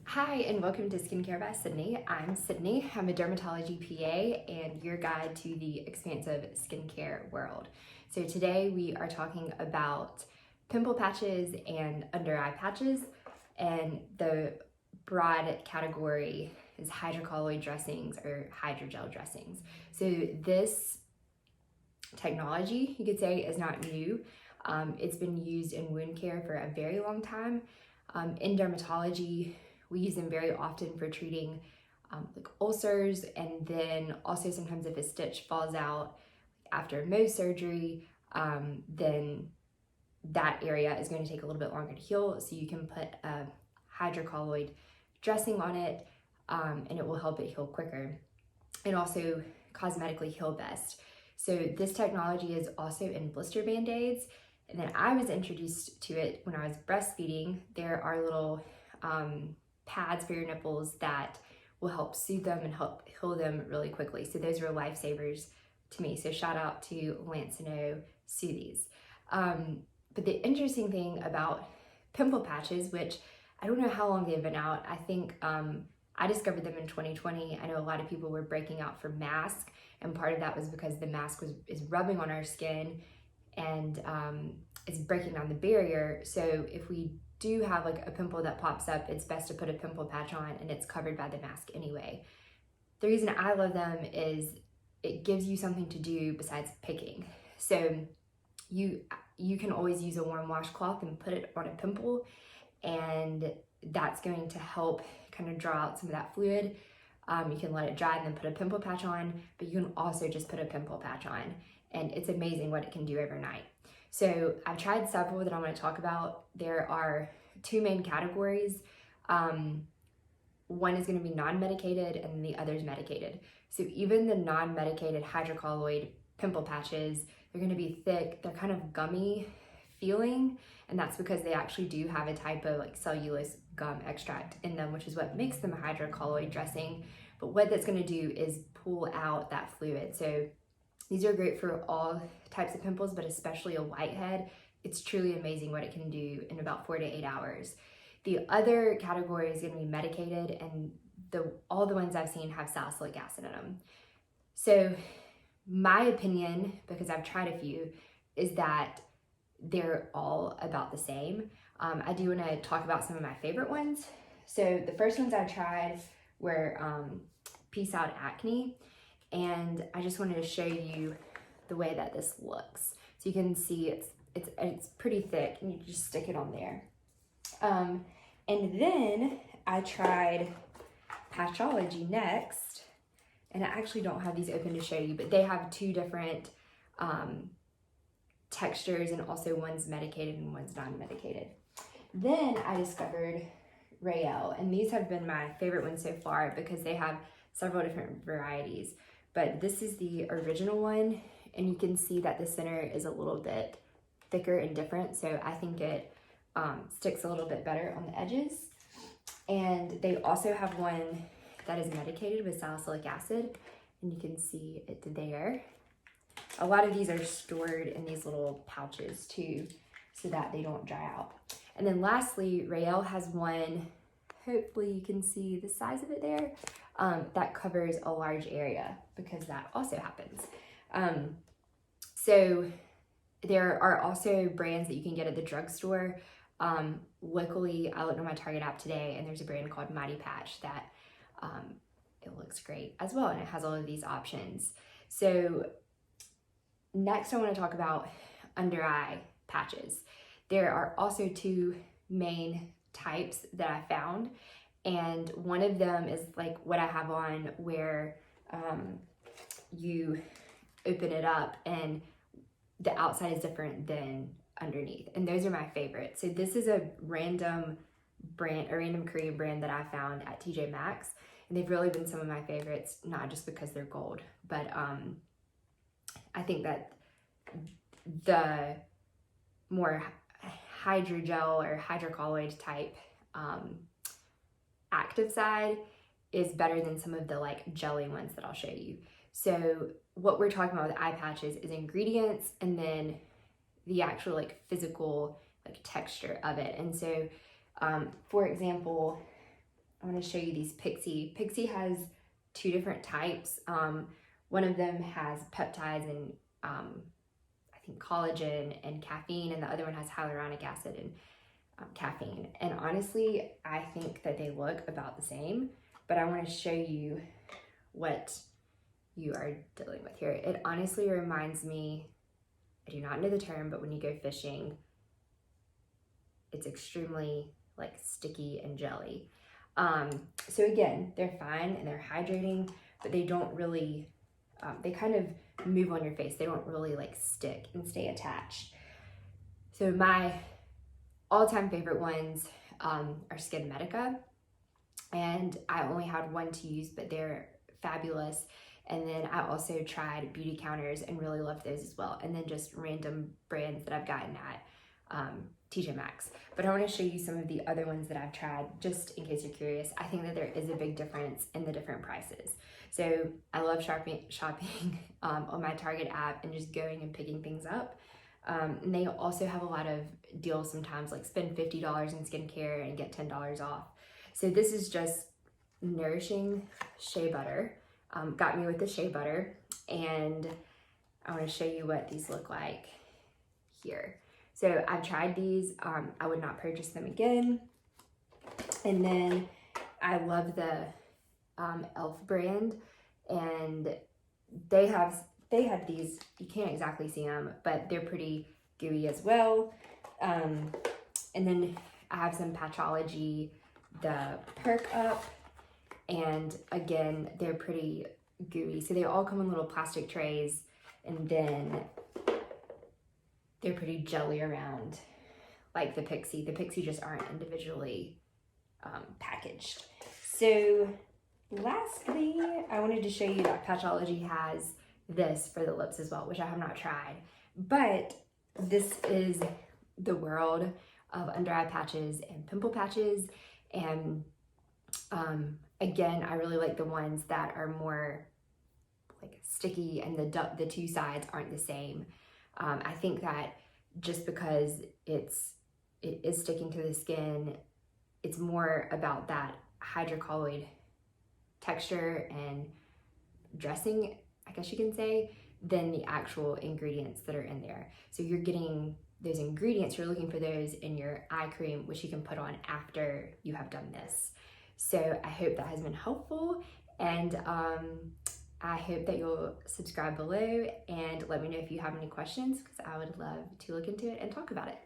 Hi, and welcome to Skincare by Sydney. I'm Sydney. I'm a dermatology PA and your guide to the expansive skincare world. So today we are talking about pimple patches and under eye patches, and the broad category is hydrocolloid dressings or hydrogel dressings. So this technology, you could say, is not new. It's been used in wound care for a very long time. In dermatology, we use them very often for treating like ulcers, and then also sometimes if a stitch falls out after Mohs surgery, then that area is going to take a little bit longer to heal. So you can put a hydrocolloid dressing on it, and it will help it heal quicker and also cosmetically heal best. So this technology is also in blister band-aids, and then I was introduced to it when I was breastfeeding. There are little pads for your nipples that will help soothe them and help heal them really quickly. So those were lifesavers to me. So shout out to Lancino Soothies. But the interesting thing about pimple patches, which I don't know how long they've been out. I think I discovered them in 2020. I know a lot of people were breaking out for masks, and part of that was because the mask is rubbing on our skin and it's breaking down the barrier. So if we do have like a pimple that pops up, it's best to put a pimple patch on, and it's covered by the mask anyway. The reason I love them is it gives you something to do besides picking. So you can always use a warm washcloth and put it on a pimple, and that's going to help kind of draw out some of that fluid. You can let it dry and then put a pimple patch on, but you can also just put a pimple patch on, and it's amazing what it can do overnight. So I've tried several that I want to talk about. There are two main categories. One is going to be non-medicated and the other is medicated. So even the non-medicated hydrocolloid pimple patches, they're going to be thick. They're kind of gummy feeling, and that's because they actually do have a type of like cellulose gum extract in them, which is what makes them a hydrocolloid dressing. But what that's going to do is pull out that fluid. So these are great for all types of pimples, but especially a whitehead. It's truly amazing what it can do in about 4 to 8 hours. The other category is going to be medicated, and all the ones I've seen have salicylic acid in them. So my opinion, because I've tried a few, is that they're all about the same. I do want to talk about some of my favorite ones. So the first ones I tried were Peace Out Acne, and I just wanted to show you the way that this looks. So you can see it's pretty thick, and you just stick it on there. And then I tried Patchology next, and I actually don't have these open to show you, but they have two different textures, and also one's medicated and one's non-medicated. Then I discovered Rael, and these have been my favorite ones so far because they have several different varieties. But this is the original one, and you can see that the center is a little bit thicker and different, so I think it sticks a little bit better on the edges. And they also have one that is medicated with salicylic acid, and you can see it there. A lot of these are stored in these little pouches too, so that they don't dry out. And then lastly, Rael has one, hopefully you can see the size of it there, that covers a large area, because that also happens. So there are also brands that you can get at the drugstore. Locally, I looked on my Target app today, and there's a brand called Mighty Patch that it looks great as well, and it has all of these options. So next I want to talk about under eye patches. There are also two main types that I found, and one of them is like what I have on, where you open it up and the outside is different than underneath, and those are my favorites. So this is a random brand, a random Korean brand that I found at TJ Maxx, and they've really been some of my favorites, not just because they're gold, but I think that the more hydrogel or hydrocolloid type active side is better than some of the like jelly ones that I'll show you. So what we're talking about with eye patches is ingredients, and then the actual like physical like texture of it. And so for example, I want to show you these Pixie. Pixie has two different types. One of them has peptides and I think collagen and caffeine, and the other one has hyaluronic acid and caffeine. And honestly, I think that they look about the same, but I want to show you what you are dealing with here. It honestly reminds me, I do not know the term, but when you go fishing, it's extremely like sticky and jelly. So again, they're fine and they're hydrating, but they don't really, they kind of move on your face. They don't really like stick and stay attached. So my all-time favorite ones are Skin Medica, and I only had one to use, but they're fabulous. And then I also tried Beauty Counters and really loved those as well. And then just random brands that I've gotten at TJ Maxx. But I want to show you some of the other ones that I've tried, just in case you're curious. I think that there is a big difference in the different prices. So I love shopping on my Target app and just going and picking things up. And they also have a lot of deals sometimes, like spend $50 in skincare and get $10 off. So this is just nourishing shea butter. Got me with the shea butter, and I want to show you what these look like here. So I've tried these. I would not purchase them again. And then I love the e.l.f. brand, and they have these, you can't exactly see them, but they're pretty gooey as well. And then I have some Patchology, the Perk Up, and again, they're pretty gooey. So they all come in little plastic trays, and then they're pretty jelly around, like the Pixie. The Pixie just aren't individually packaged. So lastly, I wanted to show you that Patchology has this for the lips as well, which I have not tried. But this is the world of under eye patches and pimple patches. And again, I really like the ones that are more like sticky and the two sides aren't the same. I think that just because it is sticking to the skin, it's more about that hydrocolloid texture and dressing, I guess you can say, than the actual ingredients that are in there. So you're getting those ingredients, you're looking for those in your eye cream, which you can put on after you have done this. So I hope that has been helpful, and I hope that you'll subscribe below and let me know if you have any questions, because I would love to look into it and talk about it.